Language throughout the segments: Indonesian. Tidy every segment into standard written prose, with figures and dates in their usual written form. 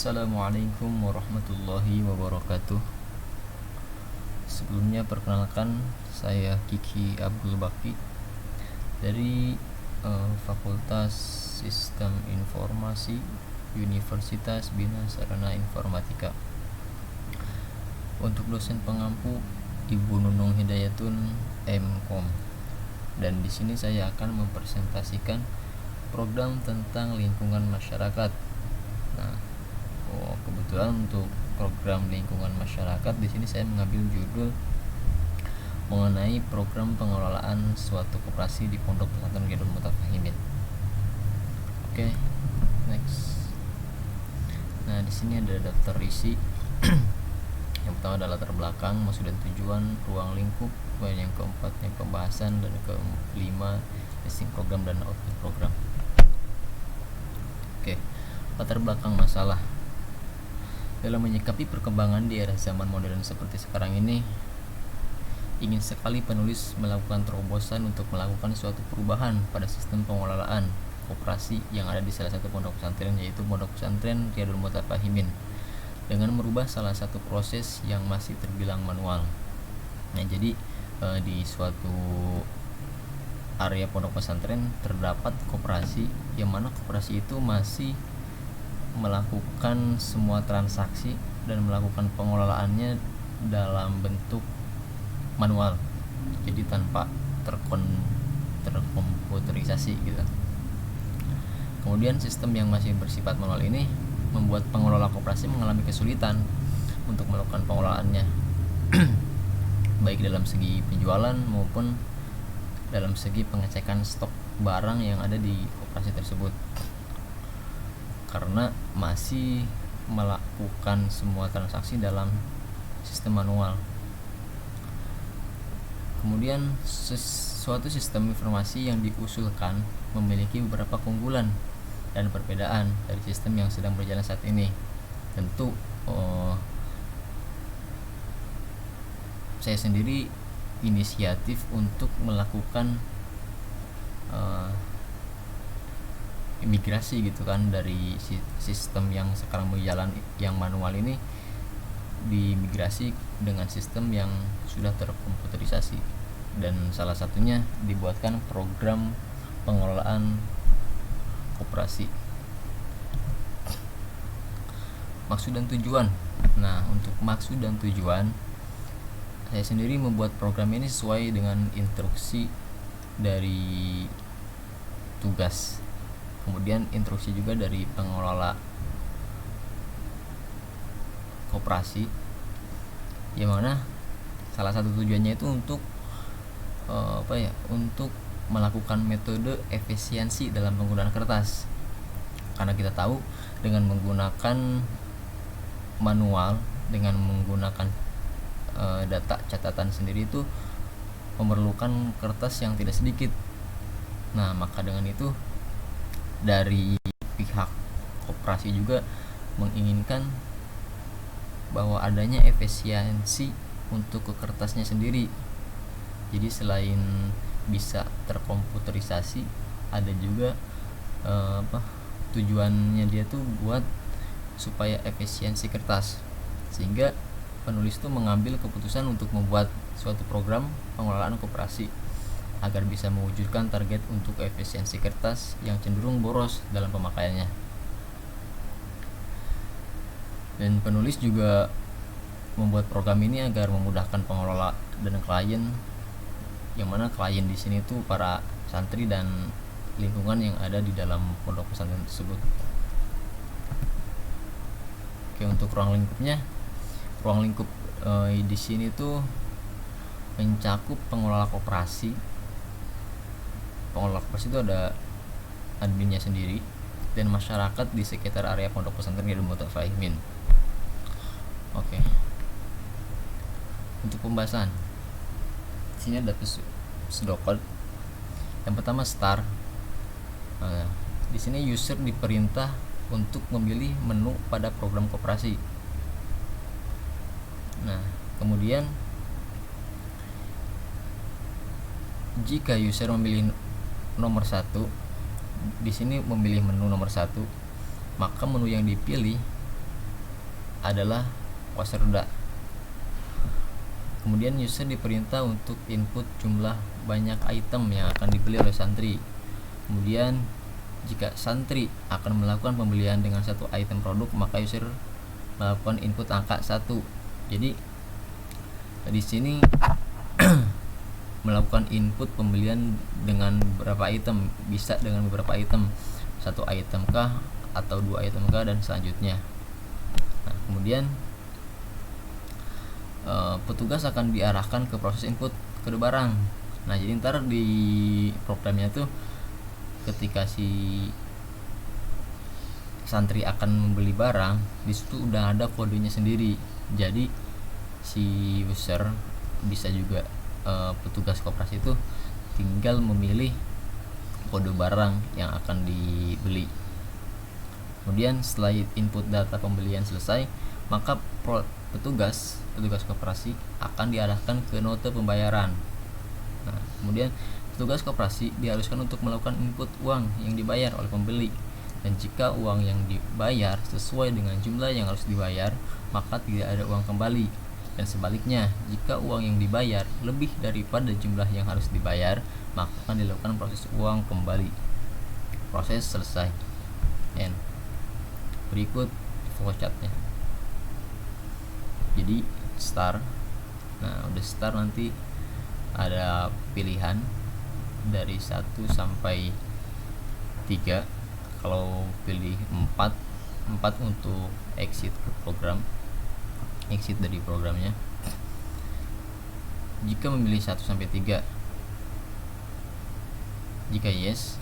Assalamualaikum warahmatullahi wabarakatuh. Sebelumnya perkenalkan, saya Kiki Abdul Baki dari Fakultas Sistem Informasi Universitas Bina Sarana Informatika. Untuk dosen pengampu Ibu Nunung Hidayatun M.Com. Dan di sini saya akan mempresentasikan program tentang lingkungan masyarakat. Nah, kebetulan untuk program lingkungan masyarakat di sini saya mengambil judul mengenai program pengelolaan suatu koperasi di Pondok Pesantren Khairul Mutafahimin. Oke, next. Nah, di sini ada daftar isi. Yang pertama adalah latar belakang, maksud dan tujuan, ruang lingkup, kemudian yang keempat yang pembahasan, dan kelima listing program dan output program. Oke, latar belakang masalah. Dalam menyikapi perkembangan di era zaman modern seperti sekarang ini, ingin sekali penulis melakukan terobosan untuk melakukan suatu perubahan pada sistem pengelolaan koperasi yang ada di salah satu pondok pesantren, yaitu Pondok Pesantren Khairul Mutafahimin, dengan merubah salah satu proses yang masih terbilang manual. Nah, jadi di suatu area pondok pesantren terdapat koperasi yang mana koperasi itu masih melakukan semua transaksi dan melakukan pengelolaannya dalam bentuk manual, jadi tanpa terkomputerisasi gitu. Kemudian sistem yang masih bersifat manual ini membuat pengelola koperasi mengalami kesulitan untuk melakukan pengelolaannya baik dalam segi penjualan maupun dalam segi pengecekan stok barang yang ada di koperasi tersebut, karena masih melakukan semua transaksi dalam sistem manual. Kemudian suatu sistem informasi yang diusulkan memiliki beberapa keunggulan dan perbedaan dari sistem yang sedang berjalan saat ini. Tentu saya sendiri inisiatif untuk melakukan imigrasi gitu kan, dari sistem yang sekarang berjalan yang manual ini diimigrasi dengan sistem yang sudah terkomputerisasi, dan salah satunya dibuatkan program pengelolaan koperasi. Maksud dan tujuan. Nah, untuk maksud dan tujuan, saya sendiri membuat program ini sesuai dengan instruksi dari tugas, kemudian instruksi juga dari pengelola koperasi, yang mana salah satu tujuannya itu untuk untuk melakukan metode efisiensi dalam penggunaan kertas, karena kita tahu dengan menggunakan manual, dengan menggunakan data catatan sendiri itu memerlukan kertas yang tidak sedikit. Nah, maka dengan itu dari pihak koperasi juga menginginkan bahwa adanya efisiensi untuk ke kertasnya sendiri. Jadi selain bisa terkomputerisasi, ada juga tujuannya dia tuh buat supaya efisiensi kertas, sehingga penulis tuh mengambil keputusan untuk membuat suatu program pengelolaan koperasi agar bisa mewujudkan target untuk efisiensi kertas yang cenderung boros dalam pemakaiannya. Dan penulis juga membuat program ini agar memudahkan pengelola dan klien, yang mana klien di sini tuh para santri dan lingkungan yang ada di dalam pondok pesantren tersebut. Oke, untuk ruang lingkupnya, ruang lingkup di sini tuh mencakup pengelola koperasi. Pengelola koperasi itu ada adminnya sendiri dan masyarakat di sekitar area pondok pesantren Khairul Mutafahimin. Oke. Untuk pembahasan, di sini ada pseudocode. Yang pertama start. Di sini user diperintah untuk memilih menu pada program koperasi. Nah, kemudian jika user memilih nomor 1, di sini memilih menu nomor 1, maka menu yang dipilih adalah wasrda. Kemudian user diperintah untuk input jumlah banyak item yang akan dibeli oleh santri. Kemudian jika santri akan melakukan pembelian dengan satu item produk, maka user melakukan input angka 1. Jadi di sini melakukan input pembelian dengan beberapa item, bisa dengan beberapa item, 1 item kah atau 2 item kah, dan selanjutnya. Nah, kemudian petugas akan diarahkan ke proses input kode barang. Nah, jadi ntar di programnya tuh ketika si santri akan membeli barang, di situ udah ada kodenya sendiri. Jadi si user bisa juga petugas koperasi itu tinggal memilih kode barang yang akan dibeli. Kemudian setelah input data pembelian selesai, maka petugas koperasi akan diarahkan ke note pembayaran. Nah, kemudian petugas koperasi diharuskan untuk melakukan input uang yang dibayar oleh pembeli, dan jika uang yang dibayar sesuai dengan jumlah yang harus dibayar, maka tidak ada uang kembali. Dan sebaliknya, jika uang yang dibayar lebih daripada jumlah yang harus dibayar, maka akan dilakukan proses uang kembali. Proses selesai. N. Berikut flowchartnya. Jadi start. Nah, udah start nanti ada pilihan dari 1 sampai 3. Kalau pilih 4 untuk exit ke program, exit dari programnya. Jika memilih 1 sampai 3, jika yes,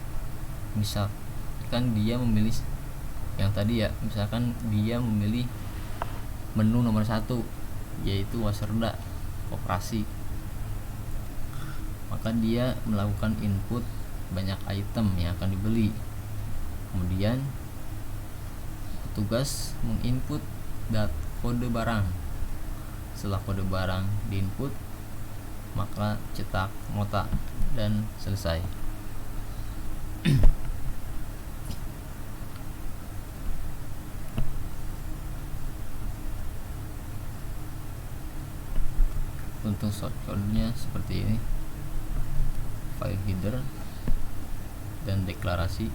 misalkan dia memilih yang tadi ya, misalkan dia memilih menu nomor 1, yaitu wasrda koperasi, maka dia melakukan input banyak item yang akan dibeli. Kemudian petugas menginput kode barang. Setelah kode barang diinput, maka cetak nota dan selesai. Untuk shortcode-nya seperti ini: file header dan deklarasi.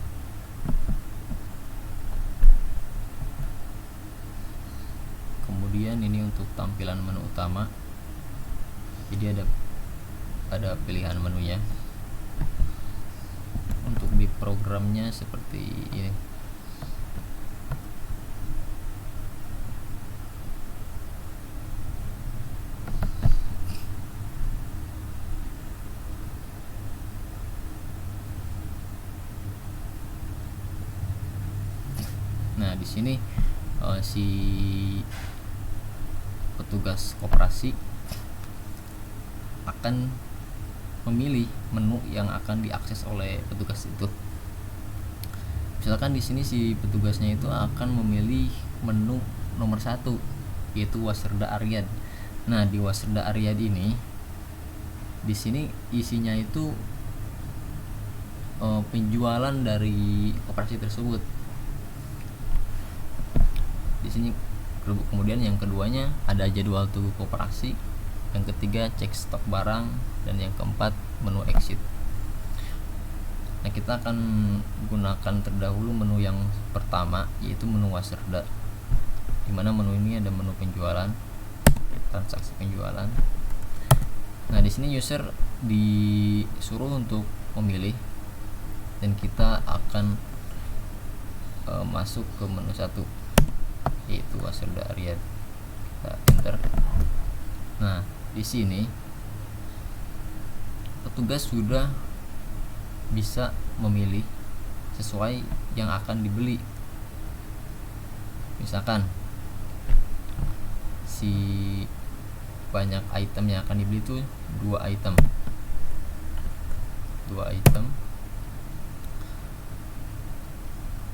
Kemudian ini untuk tampilan menu utama. Jadi ada pilihan menunya. Untuk di programnya seperti ini. Nah, di sini si petugas koperasi akan memilih menu yang akan diakses oleh petugas itu. Misalkan di sini si petugasnya itu akan memilih menu nomor 1, yaitu wasrda Aryad. Nah, di wasrda Aryad ini, di sini isinya itu penjualan dari koperasi tersebut. Di sini kemudian yang keduanya ada jadwal tunggu koperasi, yang ketiga cek stok barang, dan yang keempat menu exit. Nah, kita akan gunakan terdahulu menu yang pertama, yaitu menu wasrda, di mana menu ini ada menu penjualan, transaksi penjualan. Nah, di sini user disuruh untuk memilih, dan kita akan masuk ke menu 1, yaitu wasrda Aryad. Kita enter. Nah, di sini petugas sudah bisa memilih sesuai yang akan dibeli. Misalkan si banyak item yang akan dibeli itu 2 item.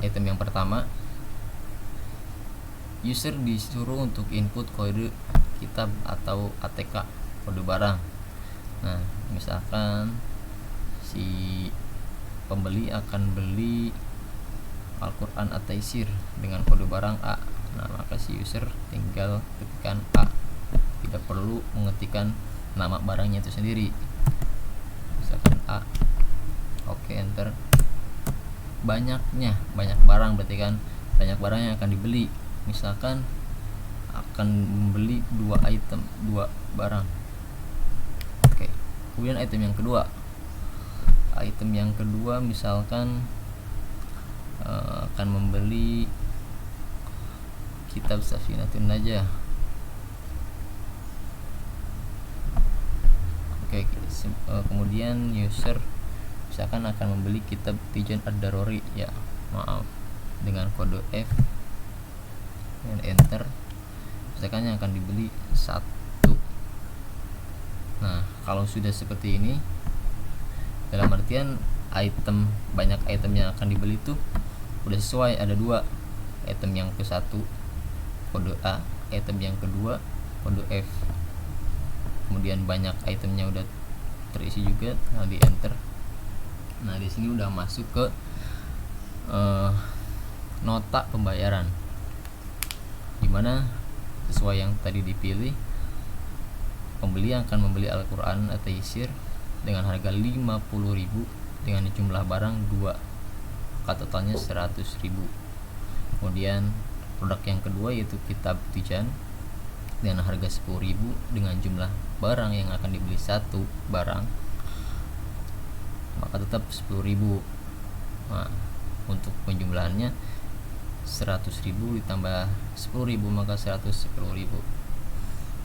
Item yang pertama, user disuruh untuk input kode kitab atau ATK, kode barang. Nah, misalkan si pembeli akan beli Al-Quran At-Taisir dengan kode barang A. Nah, maka si user tinggal ketikkan A, tidak perlu mengetikkan nama barangnya itu sendiri. Misalkan A, oke, enter. Banyak barang, berarti kan banyak barang yang akan dibeli. Misalkan akan membeli 2 barang. Oke. Kemudian item yang kedua misalkan akan membeli kitab Safinatun Najah. Oke, kemudian user misalkan akan membeli kitab Tijan Ad-Daruri, ya maaf, dengan kode F dan enter. Misalkan yang akan dibeli 1. Nah, kalau sudah seperti ini, dalam artian banyak item yang akan dibeli itu udah sesuai, ada 2. Item yang ke-1 kode A, item yang kedua kode F. Kemudian banyak itemnya udah terisi juga, tinggal di enter. Nah, di sini udah masuk ke nota pembayaran, dimana sesuai yang tadi dipilih, pembeli akan membeli Al-Quran At-Taysir dengan harga 50.000 dengan jumlah barang 2, maka totalnya 100.000. Kemudian produk yang kedua yaitu kitab Tijan dengan harga 10.000 dengan jumlah barang yang akan dibeli 1 barang, maka tetap 10.000. Nah, untuk penjumlahannya 100.000 ditambah 10.000 maka 110.000.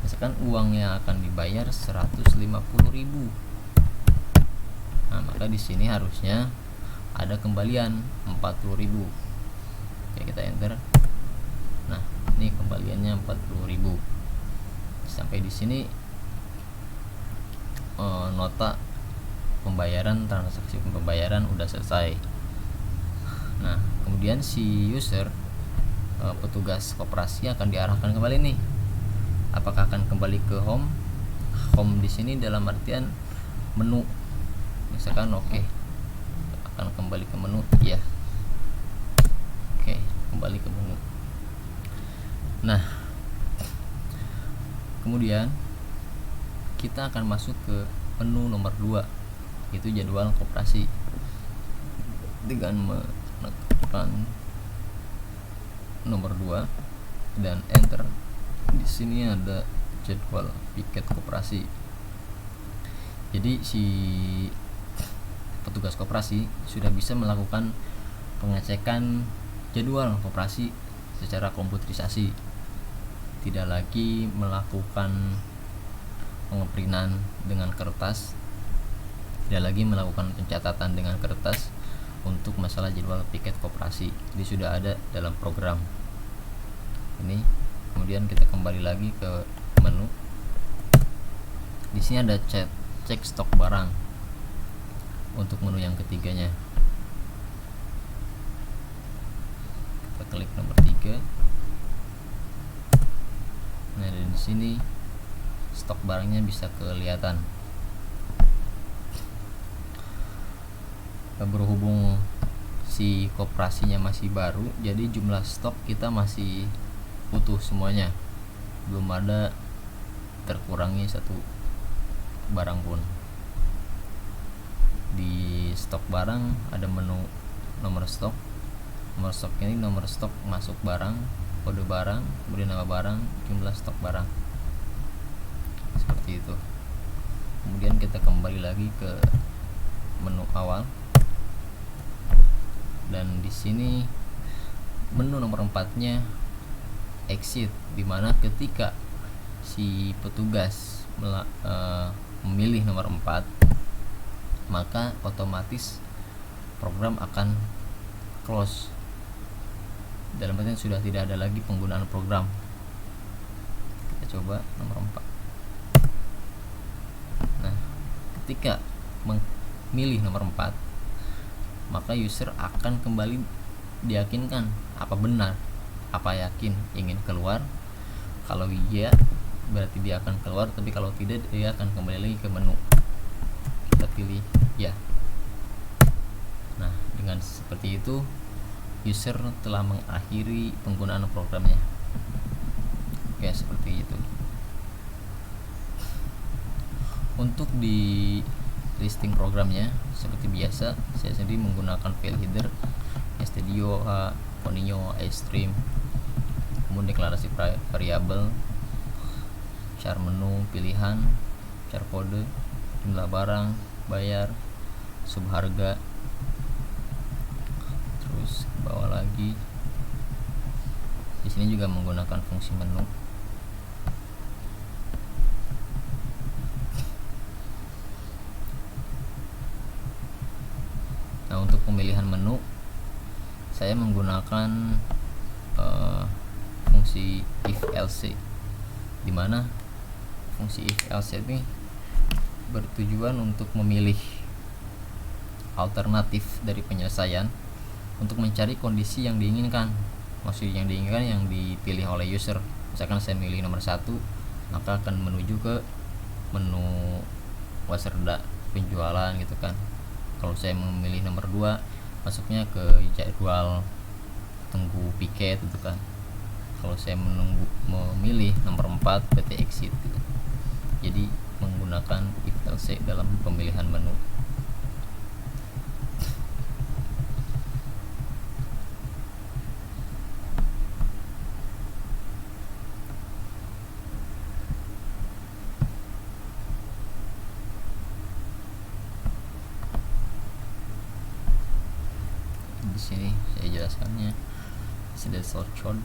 Misalkan uang yang akan dibayar 150.000. Nah, maka di sini harusnya ada kembalian 40.000. Oke, kita enter. Nah, ini kembaliannya 40.000. Sampai di sini nota pembayaran, transaksi pembayaran udah selesai. Nah, kemudian si user petugas koperasi akan diarahkan kembali nih. Apakah akan kembali ke home? Home di sini dalam artian menu. Misalkan oke, akan kembali ke menu, ya. Oke, kembali ke menu. Nah, kemudian kita akan masuk ke menu nomor 2, yaitu jadwal koperasi. Dengan menekan nomor 2 dan enter, di sini ada jadwal piket koperasi. Jadi si petugas koperasi sudah bisa melakukan pengecekan jadwal koperasi secara komputerisasi, tidak lagi melakukan pengeprintan dengan kertas, tidak lagi melakukan pencatatan dengan kertas untuk masalah jadwal piket koperasi. Jadi sudah ada dalam program ini. Kemudian kita kembali lagi ke menu. Di sini ada cek stok barang untuk menu yang ketiganya. Kita klik nomor 3. Nah, dan di sini stok barangnya bisa kelihatan. Berhubung si koperasinya masih baru, jadi jumlah stok kita masih utuh semuanya, belum ada terkurangi 1 barang pun. Di stok barang ada menu nomor stok. Nomor stok ini nomor stok masuk barang, kode barang, kemudian nama barang, jumlah stok barang, seperti itu. Kemudian kita kembali lagi ke menu awal, dan di sini menu nomor 4-nya exit, dimana ketika si petugas memilih nomor 4, maka otomatis program akan close. Dalam artian sudah tidak ada lagi penggunaan program. Kita coba nomor 4. Nah, ketika memilih nomor 4, maka user akan kembali diyakinkan apa benar, apa yakin ingin keluar. Kalau iya, berarti dia akan keluar, tapi kalau tidak, dia akan kembali lagi ke menu. Kita pilih ya. Nah, dengan seperti itu user telah mengakhiri penggunaan programnya. Ya seperti itu. Untuk di listing programnya seperti biasa, saya sendiri menggunakan file header studio, Ponyo, iStream, kemudian deklarasi variabel, char menu, pilihan, char kode, jumlah barang, bayar, subharga, terus ke bawah lagi. Di sini juga menggunakan fungsi menu. Nah, untuk pemilihan menu saya menggunakan fungsi if else, dimana fungsi if else ini bertujuan untuk memilih alternatif dari penyelesaian untuk mencari kondisi yang diinginkan. Maksud yang diinginkan yang dipilih oleh user. Misalkan saya milih nomor 1, maka akan menuju ke menu waserda penjualan gitu kan. Kalau saya memilih nomor 2, masuknya ke jadwal tunggu piket gitu kan. Kalau saya memilih nomor 4, PT exit gitu. Jadi menggunakan if else dalam pemilihan menu. Di sini saya jelaskannya. Sudah short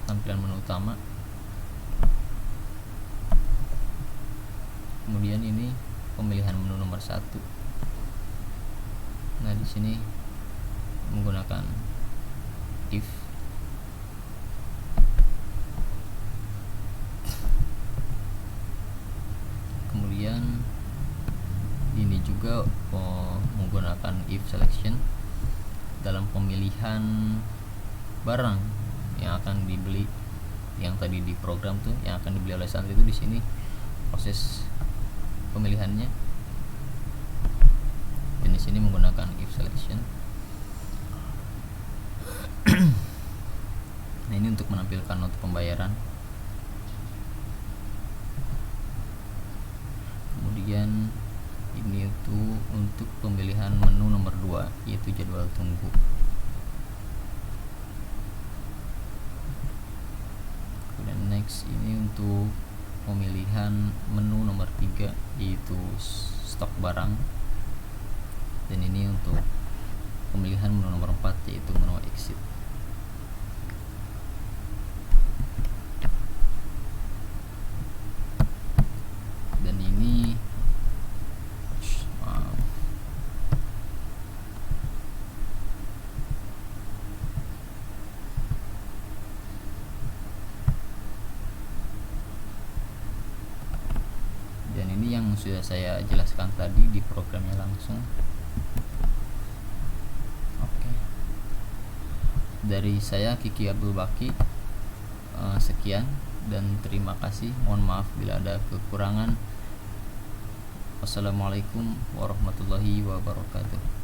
tampilan menu utama. Kemudian ini pemilihan menu nomor 1. Nah, di sini menggunakan if. Kemudian ini juga menggunakan if selection dalam pemilihan barang yang akan dibeli, yang tadi di program tuh yang akan dibeli oleh santri itu. Di sini proses pemilihannya, dan di sini menggunakan if selection. Nah, ini untuk menampilkan nota pembayaran. Kemudian ini itu untuk pemilihan menu nomor 2, yaitu jadwal tunggu. Kemudian next ini untuk pemilihan menu nomor 3, yaitu stok barang. Dan ini untuk pemilihan menu nomor 4, yaitu menu exit. Dan ini yang sudah saya jelaskan tadi di programnya langsung. Oke. Dari saya Kiki Abdul Baki, sekian dan terima kasih. Mohon maaf bila ada kekurangan. Wassalamualaikum warahmatullahi wabarakatuh.